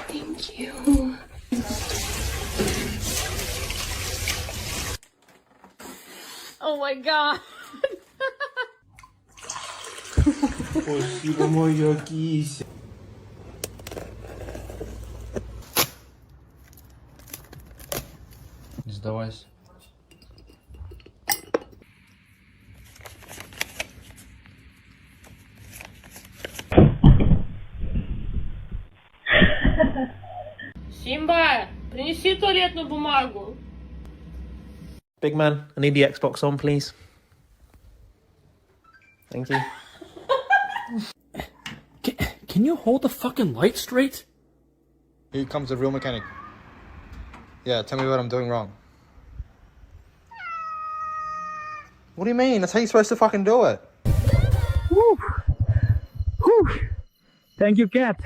Thank you. Oh my god. Спасибо, моя кися. Не сдавайся. Симба, принеси туалетную бумагу. Big man, I need the Xbox on, please. Thank you. Can you hold the fucking light straight? Here comes the real mechanic. Yeah, tell me what I'm doing wrong. What do you mean? That's how you're supposed to fucking do it. Woo. Whew. Thank you, cat.